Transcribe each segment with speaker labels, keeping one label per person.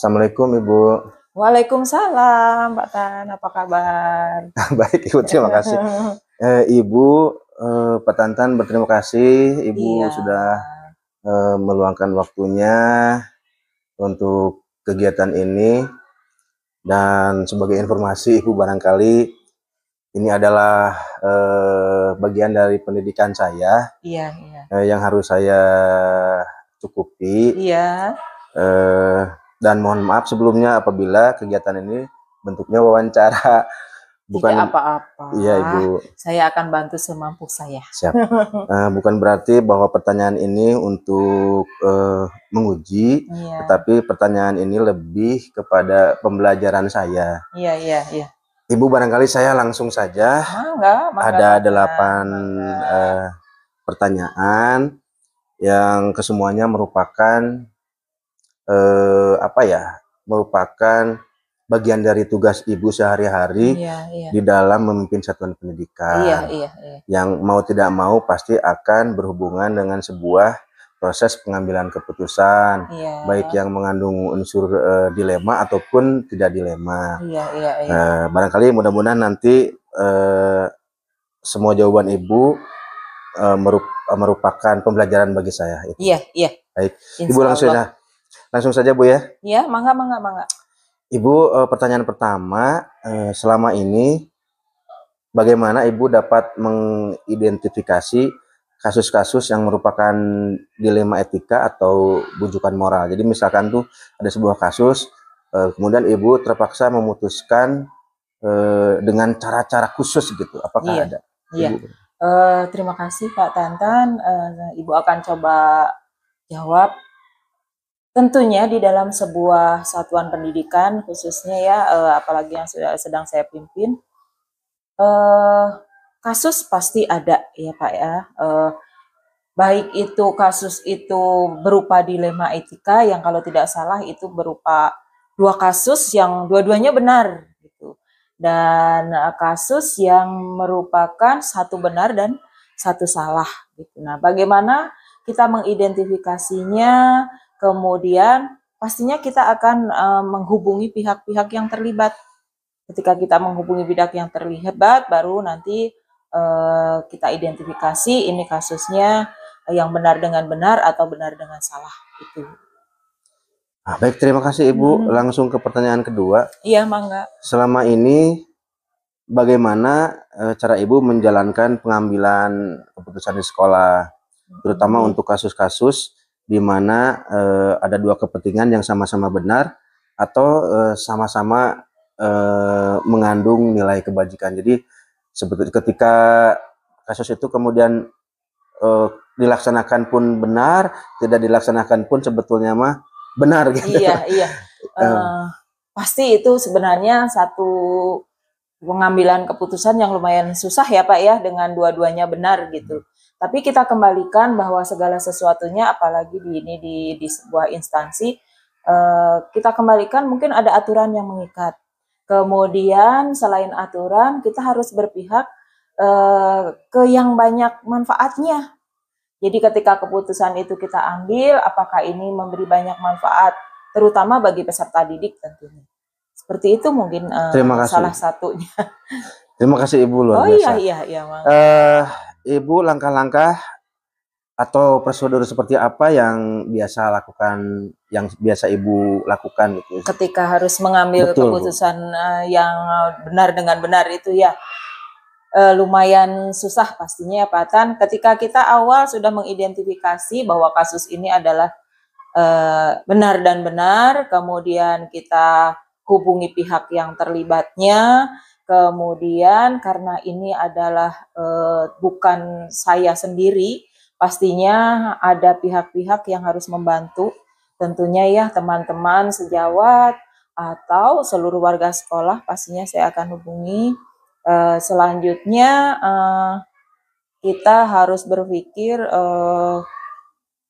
Speaker 1: Assalamualaikum Ibu.
Speaker 2: Waalaikumsalam, Pak Tan. Apa kabar?
Speaker 1: Baik Ibu, terima kasih. Ibu, Pak Tantan berterima kasih Ibu
Speaker 2: Iya.
Speaker 1: sudah meluangkan waktunya untuk kegiatan ini. Dan sebagai informasi Ibu, barangkali ini adalah bagian dari pendidikan saya.
Speaker 2: Iya.
Speaker 1: Yang harus saya cukupi.
Speaker 2: Iya.
Speaker 1: Dan mohon maaf sebelumnya apabila kegiatan ini bentuknya wawancara.
Speaker 2: Bukan apa-apa.
Speaker 1: Iya Ibu.
Speaker 2: Saya akan bantu semampu saya.
Speaker 1: Siap. Bukan berarti bahwa pertanyaan ini untuk menguji,
Speaker 2: Iya.
Speaker 1: tetapi pertanyaan ini lebih kepada pembelajaran saya.
Speaker 2: Iya.
Speaker 1: Ibu, barangkali saya langsung saja.
Speaker 2: Mangga,
Speaker 1: Ada 8 pertanyaan yang kesemuanya merupakan merupakan bagian dari tugas Ibu sehari-hari di dalam memimpin satuan pendidikan.
Speaker 2: Iya.
Speaker 1: Yang mau tidak mau pasti akan berhubungan dengan sebuah proses pengambilan keputusan, baik yang mengandung unsur dilema ataupun tidak dilema.
Speaker 2: Iya.
Speaker 1: Barangkali mudah-mudahan nanti semua jawaban Ibu merupakan pembelajaran bagi saya.
Speaker 2: Iya.
Speaker 1: Baik, Ibu langsung saja Bu ya.
Speaker 2: Iya, mangga.
Speaker 1: Ibu, pertanyaan pertama, selama ini bagaimana Ibu dapat mengidentifikasi kasus-kasus yang merupakan dilema etika atau bujukan moral? Jadi misalkan tuh ada sebuah kasus, kemudian Ibu terpaksa memutuskan dengan cara-cara khusus gitu. Apakah ada?
Speaker 2: Iya. Terima kasih Pak Tantan. Ibu akan coba jawab. Tentunya di dalam sebuah satuan pendidikan khususnya ya, apalagi yang sedang saya pimpin, kasus pasti ada ya Pak ya. Baik itu kasus itu berupa dilema etika yang kalau tidak salah itu berupa 2 kasus yang dua-duanya benar gitu. Dan kasus yang merupakan 1 benar dan 1 salah gitu. Nah, bagaimana kita mengidentifikasinya? Kemudian pastinya kita akan menghubungi pihak-pihak yang terlibat. Ketika kita menghubungi pihak yang terlibat, baru nanti kita identifikasi ini kasusnya yang benar dengan benar atau benar dengan salah itu.
Speaker 1: Baik, terima kasih Ibu. Langsung ke pertanyaan kedua.
Speaker 2: Iya, mangga.
Speaker 1: Selama ini bagaimana cara Ibu menjalankan pengambilan keputusan di sekolah, terutama untuk kasus-kasus di mana ada 2 kepentingan yang sama-sama benar atau sama-sama mengandung nilai kebajikan. Jadi sebetulnya ketika kasus itu kemudian dilaksanakan pun benar, tidak dilaksanakan pun sebetulnya mah benar gitu.
Speaker 2: Iya. Pasti itu sebenarnya satu pengambilan keputusan yang lumayan susah ya Pak ya, dengan dua-duanya benar gitu. Tapi kita kembalikan bahwa segala sesuatunya, apalagi di sebuah instansi, kita kembalikan mungkin ada aturan yang mengikat. Kemudian selain aturan, kita harus berpihak ke yang banyak manfaatnya. Jadi ketika keputusan itu kita ambil, apakah ini memberi banyak manfaat, terutama bagi peserta didik tentunya. Seperti itu mungkin salah satunya.
Speaker 1: Terima kasih Ibu, luar biasa.
Speaker 2: Iya.
Speaker 1: Ibu, langkah-langkah atau prosedur seperti apa yang biasa Ibu lakukan gitu?
Speaker 2: Ketika harus mengambil keputusan yang benar dengan benar itu ya, lumayan susah pastinya ya Pak Tan. Ketika kita awal sudah mengidentifikasi bahwa kasus ini adalah benar dan benar, kemudian kita hubungi pihak yang terlibatnya. Kemudian karena ini adalah bukan saya sendiri, pastinya ada pihak-pihak yang harus membantu. Tentunya ya teman-teman sejawat atau seluruh warga sekolah pastinya saya akan hubungi. Selanjutnya kita harus berpikir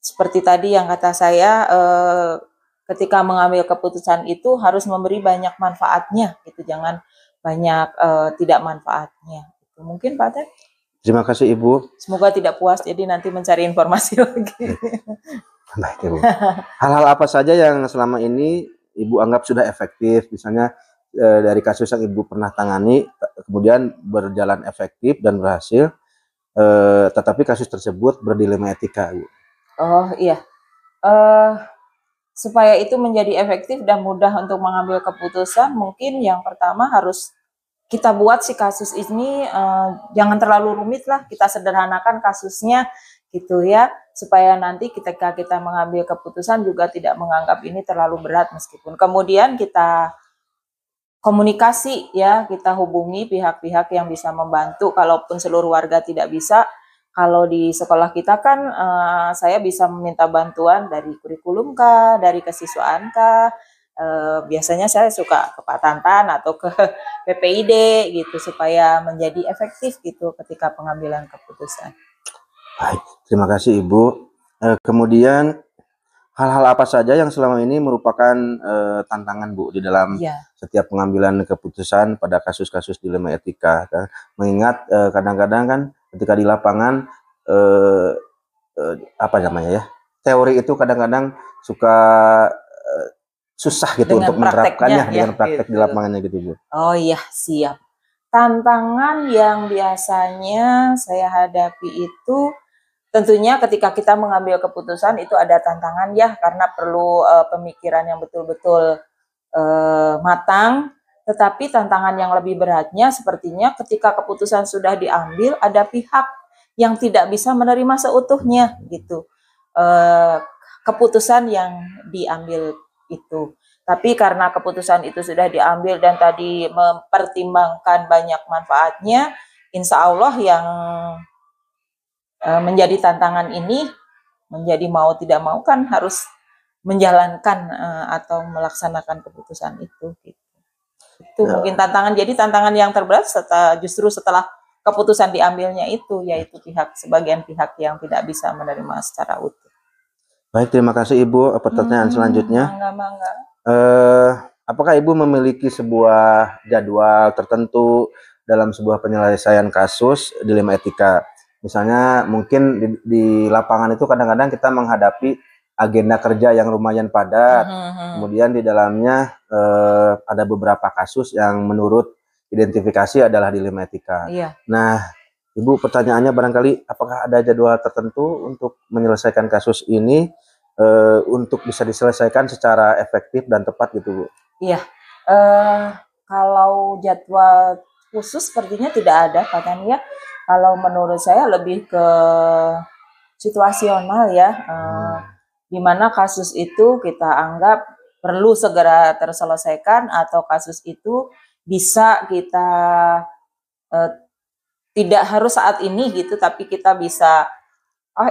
Speaker 2: seperti tadi yang kata saya, ketika mengambil keputusan itu harus memberi banyak manfaatnya gitu, jangan banyak tidak manfaatnya. Mungkin Pak Tan.
Speaker 1: Terima kasih Ibu.
Speaker 2: Semoga tidak puas jadi nanti mencari informasi lagi.
Speaker 1: Baik Ibu. Hal-hal apa saja yang selama ini Ibu anggap sudah efektif, misalnya dari kasus yang Ibu pernah tangani, kemudian berjalan efektif dan berhasil, tetapi kasus tersebut berdilema etika, Bu.
Speaker 2: Oh iya, supaya itu menjadi efektif dan mudah untuk mengambil keputusan, mungkin yang pertama harus kita buat si kasus ini jangan terlalu rumit lah, kita sederhanakan kasusnya gitu ya, supaya nanti ketika kita mengambil keputusan juga tidak menganggap ini terlalu berat, meskipun kemudian kita komunikasi ya, kita hubungi pihak-pihak yang bisa membantu, kalaupun seluruh warga tidak bisa. Kalau di sekolah kita kan saya bisa meminta bantuan dari kurikulum kah, dari kesiswaan kah, biasanya saya suka ke Pak Tantan atau ke PPID gitu, supaya menjadi efektif gitu ketika pengambilan keputusan.
Speaker 1: Baik, terima kasih Ibu. Kemudian hal-hal apa saja yang selama ini merupakan tantangan Bu di dalam setiap pengambilan keputusan pada kasus-kasus dilema etika? Mengingat kadang-kadang kan ketika di lapangan apa namanya ya, teori itu kadang-kadang suka susah gitu dengan untuk menerapkannya ya, dengan praktek gitu. Di lapangannya gitu Bu.
Speaker 2: Oh iya, siap. Tantangan yang biasanya saya hadapi itu tentunya ketika kita mengambil keputusan itu ada tantangan ya, karena perlu pemikiran yang betul-betul matang. Tetapi tantangan yang lebih beratnya sepertinya ketika keputusan sudah diambil, ada pihak yang tidak bisa menerima seutuhnya gitu keputusan yang diambil itu. Tapi karena keputusan itu sudah diambil dan tadi mempertimbangkan banyak manfaatnya, insya Allah yang menjadi tantangan ini menjadi mau tidak mau kan harus menjalankan atau melaksanakan keputusan itu. Gitu. Itu mungkin tantangan. Jadi tantangan yang terberat justru setelah keputusan diambilnya itu, yaitu sebagian pihak yang tidak bisa menerima secara utuh.
Speaker 1: Baik, terima kasih Ibu. Pertanyaan selanjutnya.
Speaker 2: Mangga.
Speaker 1: Apakah Ibu memiliki sebuah jadwal tertentu dalam sebuah penyelesaian kasus dilema etika? Misalnya mungkin di lapangan itu kadang-kadang kita menghadapi agenda kerja yang lumayan padat, kemudian di dalamnya ada beberapa kasus yang menurut identifikasi adalah dilema etika.
Speaker 2: Iya.
Speaker 1: Nah, Ibu, pertanyaannya barangkali apakah ada jadwal tertentu untuk menyelesaikan kasus ini untuk bisa diselesaikan secara efektif dan tepat gitu, Bu?
Speaker 2: Iya, kalau jadwal khusus sepertinya tidak ada, Pak ya. Kalau menurut saya lebih ke situasional ya, di mana kasus itu kita anggap perlu segera terselesaikan atau kasus itu bisa kita tidak harus saat ini gitu, tapi kita bisa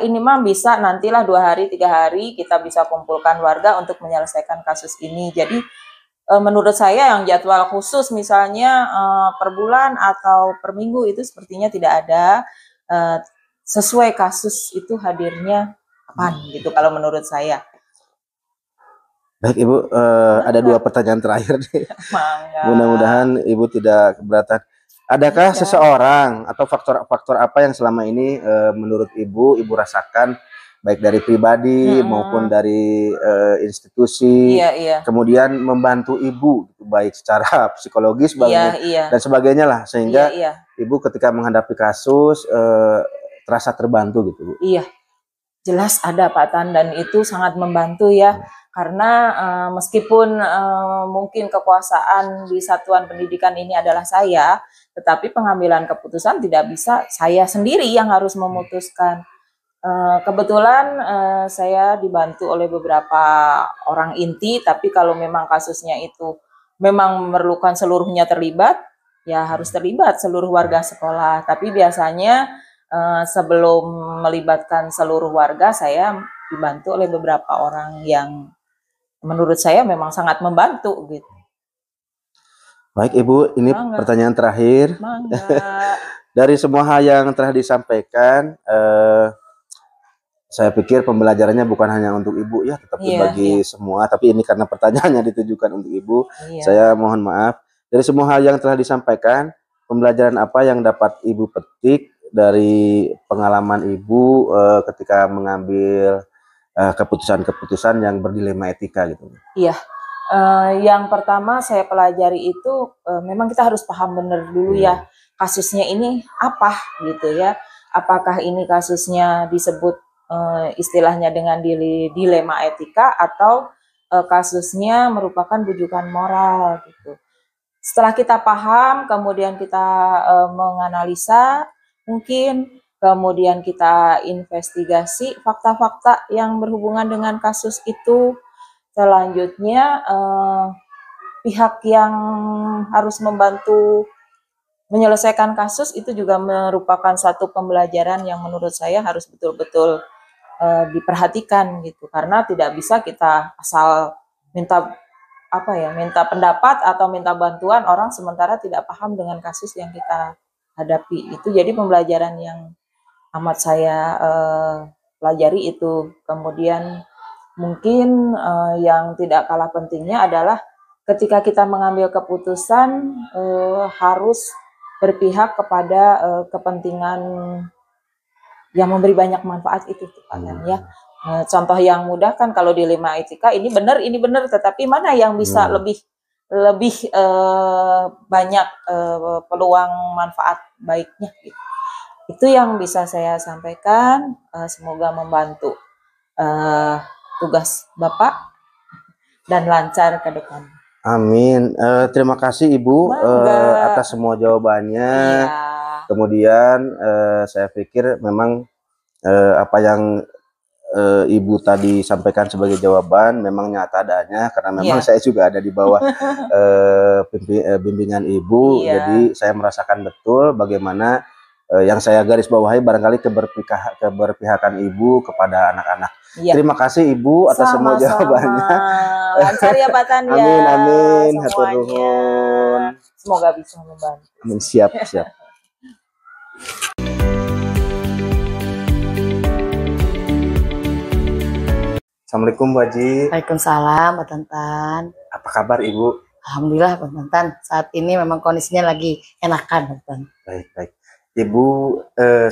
Speaker 2: ini mah bisa nantilah 2 hari 3 hari kita bisa kumpulkan warga untuk menyelesaikan kasus ini. Jadi menurut saya yang jadwal khusus misalnya per bulan atau per minggu itu sepertinya tidak ada. Sesuai kasus itu hadirnya kapan gitu kalau menurut saya.
Speaker 1: Baik Ibu, ada 2 pertanyaan terakhir nih. Mudah-mudahan Ibu tidak keberatan. Adakah seseorang atau faktor-faktor apa yang selama ini menurut Ibu rasakan baik dari pribadi maupun dari institusi, kemudian membantu Ibu baik secara psikologis dan sebagainya lah, sehingga Ibu ketika menghadapi kasus terasa terbantu gitu, Bu?
Speaker 2: Iya, jelas ada Pak Tan, dan itu sangat membantu ya. Karena meskipun mungkin kekuasaan di satuan pendidikan ini adalah saya, tetapi pengambilan keputusan tidak bisa saya sendiri yang harus memutuskan. Kebetulan saya dibantu oleh beberapa orang inti, tapi kalau memang kasusnya itu memang memerlukan seluruhnya terlibat, ya harus terlibat seluruh warga sekolah. Tapi biasanya sebelum melibatkan seluruh warga, saya dibantu oleh beberapa orang yang menurut saya memang sangat membantu gitu.
Speaker 1: Baik Ibu, ini pertanyaan terakhir. Dari semua hal yang telah disampaikan, saya pikir pembelajarannya bukan hanya untuk Ibu ya, tetapi bagi semua. Tapi ini karena pertanyaannya ditujukan untuk Ibu, saya mohon maaf. Dari semua hal yang telah disampaikan, pembelajaran apa yang dapat Ibu petik dari pengalaman Ibu ketika mengambil keputusan-keputusan yang berdilema etika gitu?
Speaker 2: Iya, Yang pertama saya pelajari itu memang kita harus paham benar dulu ya kasusnya ini apa gitu ya. Apakah ini kasusnya disebut istilahnya dengan dilema etika atau kasusnya merupakan bujukan moral gitu. Setelah kita paham, kemudian kita menganalisa, mungkin kemudian kita investigasi fakta-fakta yang berhubungan dengan kasus itu. Selanjutnya pihak yang harus membantu menyelesaikan kasus itu juga merupakan satu pembelajaran yang menurut saya harus betul-betul diperhatikan gitu, karena tidak bisa kita asal minta minta pendapat atau minta bantuan orang sementara tidak paham dengan kasus yang kita hadapi. Itu jadi pembelajaran yang amat saya pelajari itu. Kemudian mungkin yang tidak kalah pentingnya adalah ketika kita mengambil keputusan harus berpihak kepada kepentingan yang memberi banyak manfaat itu ya. Contoh yang mudah kan kalau dilema etika ini benar, tetapi mana yang bisa lebih banyak peluang manfaat baiknya gitu. Itu yang bisa saya sampaikan. Semoga membantu tugas Bapak dan lancar ke depan.
Speaker 1: Amin. Terima kasih Ibu atas semua jawabannya. Iya. Kemudian saya pikir memang apa yang Ibu tadi sampaikan sebagai jawaban memang nyata adanya, karena memang saya juga ada di bawah bimbingan Ibu. Jadi saya merasakan betul bagaimana yang saya garis bawahi barangkali keberpihakan Ibu kepada anak-anak. Terima kasih Ibu atas semua jawabannya.
Speaker 2: Lancar ya Pak Tan ya.
Speaker 1: Amin, amin. Hatur nuhun.
Speaker 2: Semoga bisa membantu.
Speaker 1: Amin, siap. Assalamualaikum Bu Haji.
Speaker 3: Waalaikumsalam Pak Tantan.
Speaker 1: Apa kabar Ibu?
Speaker 3: Alhamdulillah Pak Tantan. Saat ini memang kondisinya lagi enakan Pak Tantan.
Speaker 1: Baik. Ibu,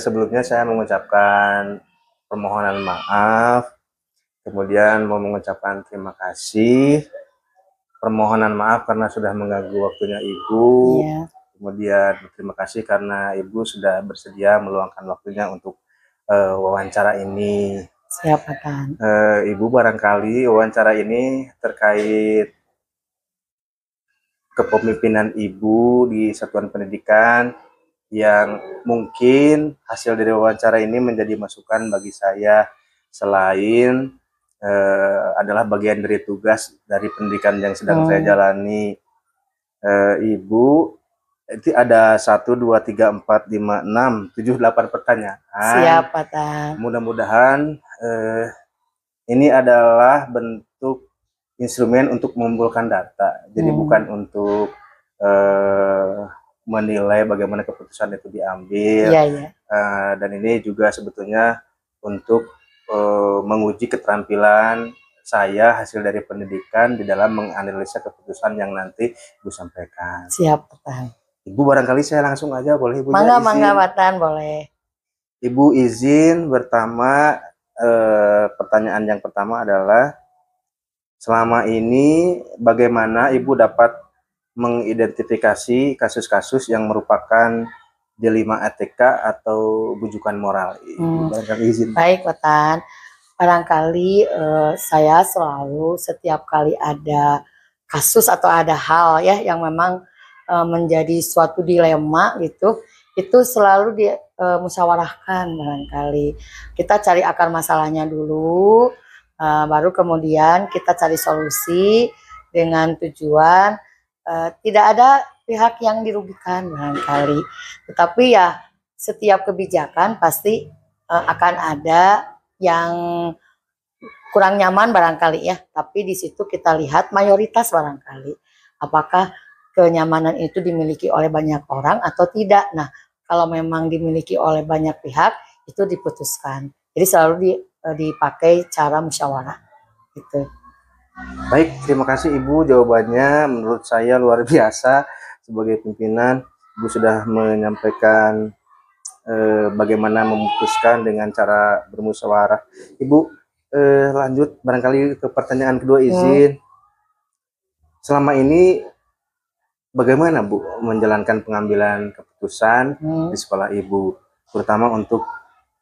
Speaker 1: sebelumnya saya mengucapkan permohonan maaf, kemudian mau mengucapkan terima kasih. Permohonan maaf karena sudah mengganggu waktunya Ibu. Iya. Kemudian terima kasih karena Ibu sudah bersedia meluangkan waktunya untuk wawancara ini.
Speaker 3: Siap Pak Tan.
Speaker 1: Ibu, barangkali wawancara ini terkait kepemimpinan Ibu di satuan pendidikan, yang mungkin hasil dari wawancara ini menjadi masukan bagi saya, selain adalah bagian dari tugas dari pendidikan yang sedang saya jalani. Ibu, itu ada 1, 2, 3, 4, 5, 6, 7, 8 pertanyaan.
Speaker 3: Siap Pak Tan.
Speaker 1: Mudah-mudahan ini adalah bentuk instrumen untuk mengumpulkan data, jadi bukan untuk menilai bagaimana keputusan itu diambil. Dan ini juga sebetulnya untuk menguji keterampilan saya hasil dari pendidikan di dalam menganalisa keputusan yang nanti Ibu sampaikan.
Speaker 3: Siap Pak Tan.
Speaker 1: Ibu, barangkali saya langsung aja boleh Ibu?
Speaker 3: Mangga Pak Tan, boleh.
Speaker 1: Ibu izin pertama, pertanyaan yang pertama adalah, selama ini bagaimana Ibu dapat mengidentifikasi kasus-kasus yang merupakan dilema etika atau bujukan moral? Barangkali izin.
Speaker 3: Baik Pak Tan, barangkali saya selalu setiap kali ada kasus atau ada hal ya yang memang menjadi suatu dilema gitu, itu selalu dimusyawarahkan. Barangkali kita cari akar masalahnya dulu, baru kemudian kita cari solusi dengan tujuan tidak ada pihak yang dirugikan barangkali. Tetapi ya setiap kebijakan pasti akan ada yang kurang nyaman barangkali ya, tapi di situ kita lihat mayoritas barangkali apakah kenyamanan itu dimiliki oleh banyak orang atau tidak. Nah, kalau memang dimiliki oleh banyak pihak itu diputuskan. Jadi selalu dipakai cara musyawarah gitu.
Speaker 1: Baik, terima kasih Ibu, jawabannya menurut saya luar biasa. Sebagai pimpinan, Ibu sudah menyampaikan bagaimana memutuskan dengan cara bermusyawarah. Ibu, lanjut barangkali ke pertanyaan kedua, izin. selama ini bagaimana Bu menjalankan pengambilan keputusan di sekolah Ibu, terutama untuk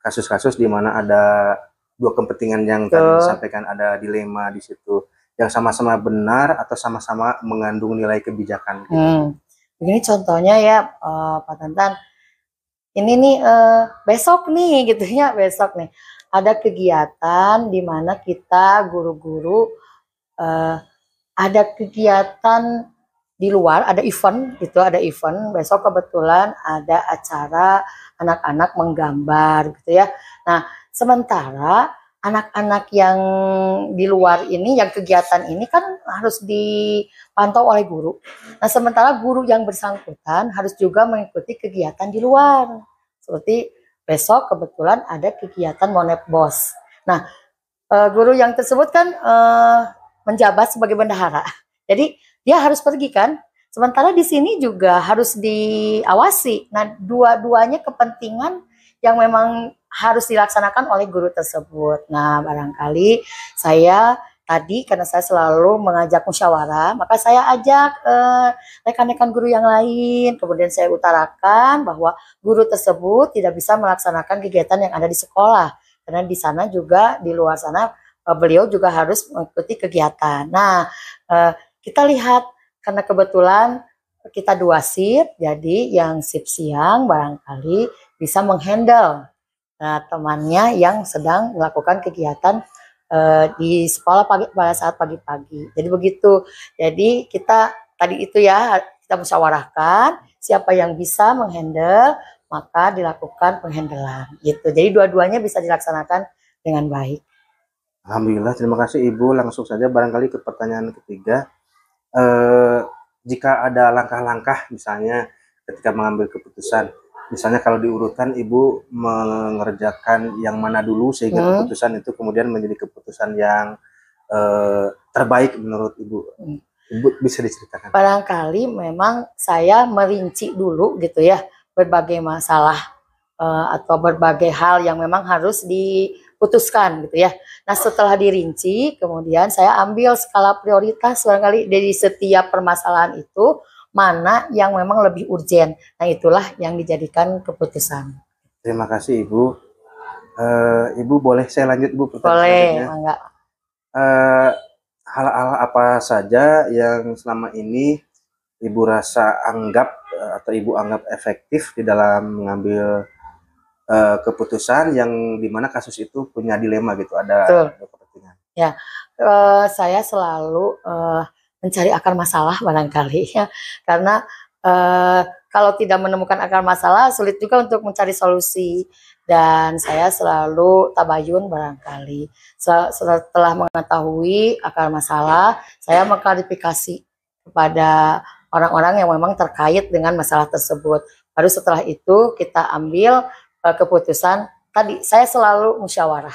Speaker 1: kasus-kasus di mana ada dua kepentingan yang tadi disampaikan, ada dilema di situ, yang sama-sama benar atau sama-sama mengandung nilai kebijakan gitu.
Speaker 3: Begini contohnya ya Pak Tantan, ini nih besok nih gitu ya, besok nih ada kegiatan di mana kita guru-guru ada kegiatan di luar, ada event gitu, ada event besok kebetulan ada acara anak-anak menggambar gitu ya. Nah sementara anak-anak yang di luar ini, yang kegiatan ini kan harus dipantau oleh guru. Nah, sementara guru yang bersangkutan harus juga mengikuti kegiatan di luar. Seperti besok kebetulan ada kegiatan Monep Bos. Nah, guru yang tersebut kan menjabat sebagai bendahara. Jadi, dia harus pergi kan. Sementara di sini juga harus diawasi. Nah, dua-duanya kepentingan yang memang harus dilaksanakan oleh guru tersebut. Nah, barangkali saya tadi karena saya selalu mengajak musyawarah, maka saya ajak rekan-rekan guru yang lain. Kemudian saya utarakan bahwa guru tersebut tidak bisa melaksanakan kegiatan yang ada di sekolah. Karena di sana juga, di luar sana, beliau juga harus mengikuti kegiatan. Nah, kita lihat karena kebetulan kita 2 shift, jadi yang shift siang barangkali bisa menghandle temannya yang sedang melakukan kegiatan di sekolah pada saat pagi-pagi. Jadi begitu. Jadi kita tadi itu ya, kita musyawarahkan siapa yang bisa menghandle, maka dilakukan penghandelan gitu. Jadi dua-duanya bisa dilaksanakan dengan baik.
Speaker 1: Alhamdulillah, terima kasih Ibu. Langsung saja barangkali ke pertanyaan ketiga. Jika ada langkah-langkah misalnya ketika mengambil keputusan, misalnya kalau diurutkan Ibu mengerjakan yang mana dulu sehingga keputusan itu kemudian menjadi keputusan yang terbaik menurut Ibu. Ibu bisa diceritakan? Barangkali
Speaker 3: memang saya merinci dulu gitu ya, berbagai masalah atau berbagai hal yang memang harus diputuskan gitu ya. Nah setelah dirinci, kemudian saya ambil skala prioritas barangkali dari setiap permasalahan itu, mana yang memang lebih urgen. Nah itulah yang dijadikan keputusan.
Speaker 1: Terima kasih Ibu. Ibu boleh saya lanjut Bu pertanyaan
Speaker 3: selanjutnya? Boleh, enggak.
Speaker 1: Hal-hal apa saja yang selama ini Ibu rasa atau Ibu anggap efektif di dalam mengambil keputusan yang dimana kasus itu punya dilema gitu, ada kepentingan?
Speaker 3: Ya, saya selalu mencari akar masalah barangkali ya, karena kalau tidak menemukan akar masalah sulit juga untuk mencari solusi, dan saya selalu tabayun barangkali. Setelah mengetahui akar masalah, saya mengklarifikasi kepada orang-orang yang memang terkait dengan masalah tersebut. Baru setelah itu kita ambil keputusan. Tadi saya selalu musyawarah.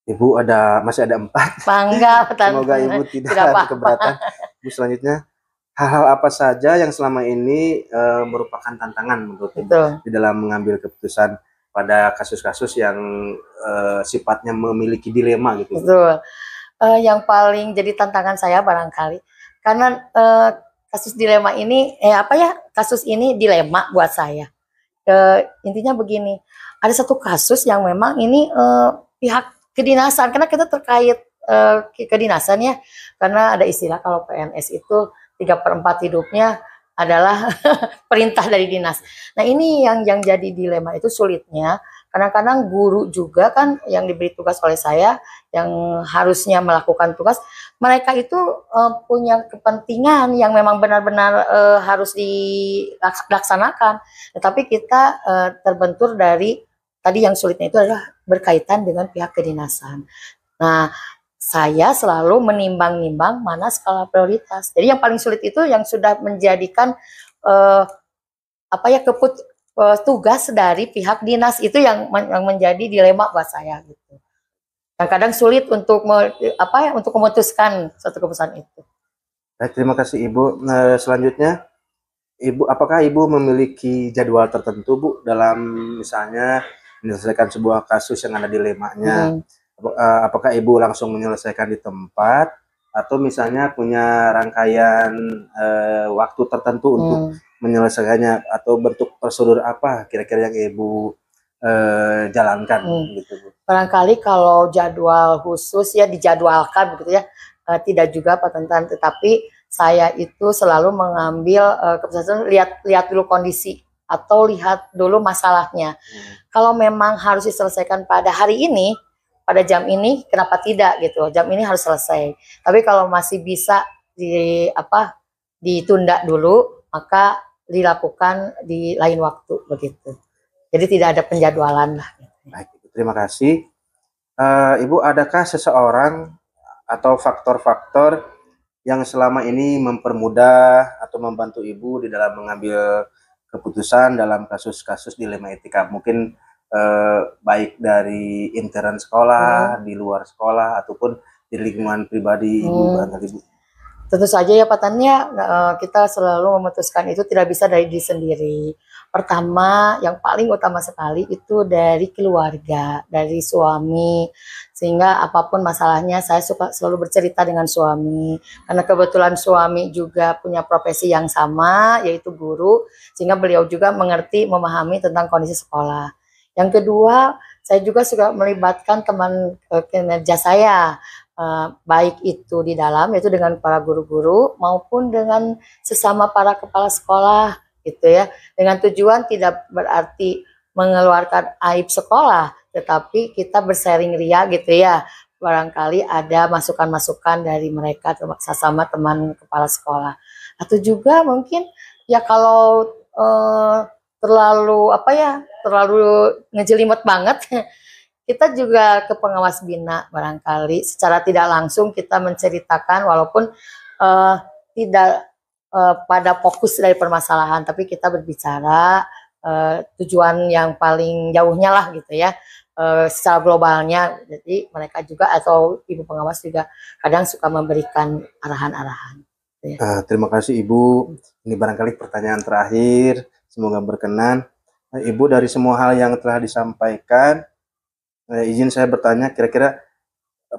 Speaker 1: Ibu masih ada 4.
Speaker 3: Bangga,
Speaker 1: semoga Ibu tidak keberatan. Bu, selanjutnya, hal-hal apa saja yang selama ini merupakan tantangan menurut Ibu di dalam mengambil keputusan pada kasus-kasus yang sifatnya memiliki dilema gitu?
Speaker 3: Betul. Yang paling jadi tantangan saya barangkali karena kasus dilema ini kasus ini dilema buat saya. Intinya begini, ada satu kasus yang memang ini pihak kedinasan, karena kita terkait kedinasan ya, karena ada istilah kalau PNS itu 3/4 hidupnya adalah perintah dari dinas. Nah ini yang jadi dilema itu sulitnya. Kadang-kadang guru juga kan yang diberi tugas oleh saya, yang harusnya melakukan tugas, mereka itu punya kepentingan yang memang benar-benar harus dilaksanakan. Tetapi kita terbentur dari, tadi yang sulitnya itu adalah berkaitan dengan pihak kedinasan. Nah, saya selalu menimbang-nimbang mana skala prioritas. Jadi yang paling sulit itu yang sudah menjadikan tugas dari pihak dinas itu yang menjadi dilema buat saya gitu. Kadang-kadang sulit untuk untuk memutuskan suatu keputusan itu.
Speaker 1: Baik, terima kasih Ibu. Selanjutnya, Ibu, apakah Ibu memiliki jadwal tertentu Bu dalam misalnya menyelesaikan sebuah kasus yang ada dilemanya? Apakah Ibu langsung menyelesaikan di tempat atau misalnya punya rangkaian waktu tertentu untuk menyelesaikannya, atau bentuk prosedur apa kira-kira yang Ibu jalankan gitu Bu?
Speaker 3: Barangkali kalau jadwal khusus ya dijadwalkan begitu ya, tidak juga Pak Tantan, tetapi saya itu selalu mengambil keputusan lihat dulu kondisi atau lihat dulu masalahnya. Kalau memang harus diselesaikan pada hari ini, pada jam ini, kenapa tidak gitu? Jam ini harus selesai. Tapi kalau masih bisa ditunda dulu, maka dilakukan di lain waktu begitu. Jadi tidak ada penjadwalan lah.
Speaker 1: Baik, terima kasih. Ibu, adakah seseorang atau faktor-faktor yang selama ini mempermudah atau membantu Ibu di dalam mengambil keputusan dalam kasus-kasus dilema etika, mungkin baik dari intern sekolah, di luar sekolah, ataupun di lingkungan pribadi Ibu, barangkali Ibu?
Speaker 3: Tentu saja ya Pak Tan, kita selalu memutuskan itu tidak bisa dari diri sendiri. Pertama, yang paling utama sekali itu dari keluarga, dari suami. Sehingga apapun masalahnya saya suka selalu bercerita dengan suami. Karena kebetulan suami juga punya profesi yang sama, yaitu guru. Sehingga beliau juga mengerti, memahami tentang kondisi sekolah. Yang kedua, saya juga suka melibatkan teman kinerja saya. Baik itu di dalam, yaitu dengan para guru-guru maupun dengan sesama para kepala sekolah gitu ya, dengan tujuan tidak berarti mengeluarkan aib sekolah, tetapi kita bersharing ria gitu ya, barangkali ada masukan-masukan dari mereka sesama teman kepala sekolah. Atau juga mungkin ya kalau terlalu ngejelimut banget kita juga ke pengawas bina, barangkali secara tidak langsung kita menceritakan walaupun tidak pada fokus dari permasalahan, tapi kita berbicara tujuan yang paling jauhnya lah gitu ya, secara globalnya. Jadi mereka juga atau ibu pengawas juga kadang suka memberikan arahan-arahan.
Speaker 1: Terima kasih Ibu. Ini barangkali pertanyaan terakhir, semoga berkenan. Ibu, dari semua hal yang telah disampaikan, izin saya bertanya, kira-kira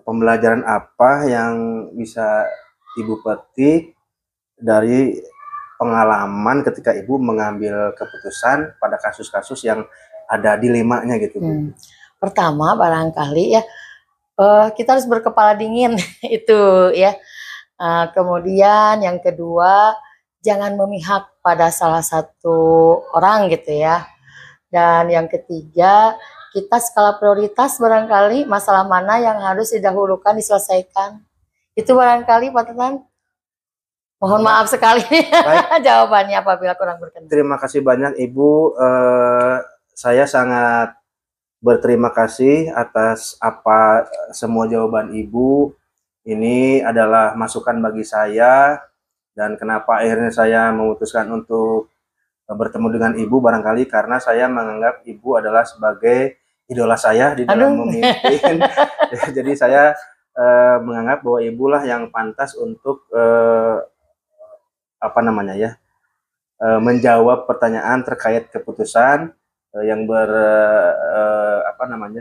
Speaker 1: pembelajaran apa yang bisa Ibu petik dari pengalaman ketika Ibu mengambil keputusan pada kasus-kasus yang ada dilemanya gitu Bu?
Speaker 3: Pertama, barangkali ya kita harus berkepala dingin itu ya. Kemudian yang kedua, jangan memihak pada salah satu orang gitu ya. Dan yang ketiga, kita skala prioritas, barangkali masalah mana yang harus didahulukan diselesaikan. Itu barangkali Pak Tenan. Mohon maaf sekali jawabannya apabila kurang berkenan.
Speaker 1: Terima kasih banyak Ibu. Saya sangat berterima kasih atas semua jawaban Ibu. Ini adalah masukan bagi saya, dan kenapa akhirnya saya memutuskan untuk bertemu dengan Ibu, barangkali karena saya menganggap Ibu adalah sebagai idola saya di dalam memimpin. Jadi saya menganggap bahwa Ibu lah yang pantas untuk menjawab pertanyaan terkait keputusan yang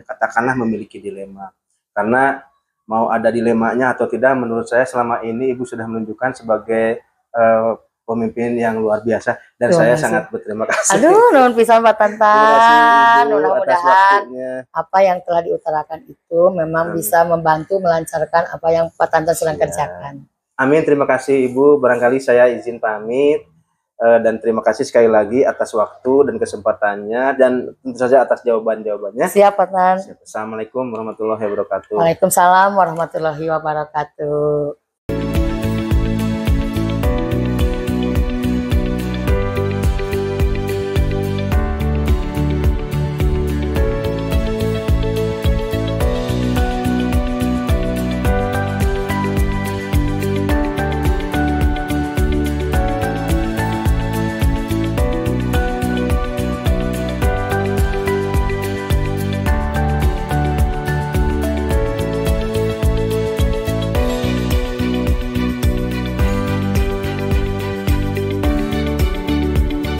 Speaker 1: katakanlah memiliki dilema. Karena mau ada dilemanya atau tidak, menurut saya selama ini Ibu sudah menunjukkan sebagai pemimpin yang luar biasa, dan saya sangat berterima kasih.
Speaker 3: Nuhun pisan Pak Tantan. Mudah-mudahan apa yang telah diutarakan itu memang bisa membantu melancarkan apa yang Pak Tantan sedang kerjakan.
Speaker 1: Amin, terima kasih Ibu. Barangkali saya izin pamit, dan terima kasih sekali lagi atas waktu dan kesempatannya, dan tentu saja atas jawaban-jawabannya.
Speaker 3: Siap Pak Tantan.
Speaker 1: Assalamualaikum warahmatullahi wabarakatuh.
Speaker 3: Waalaikumsalam warahmatullahi wabarakatuh.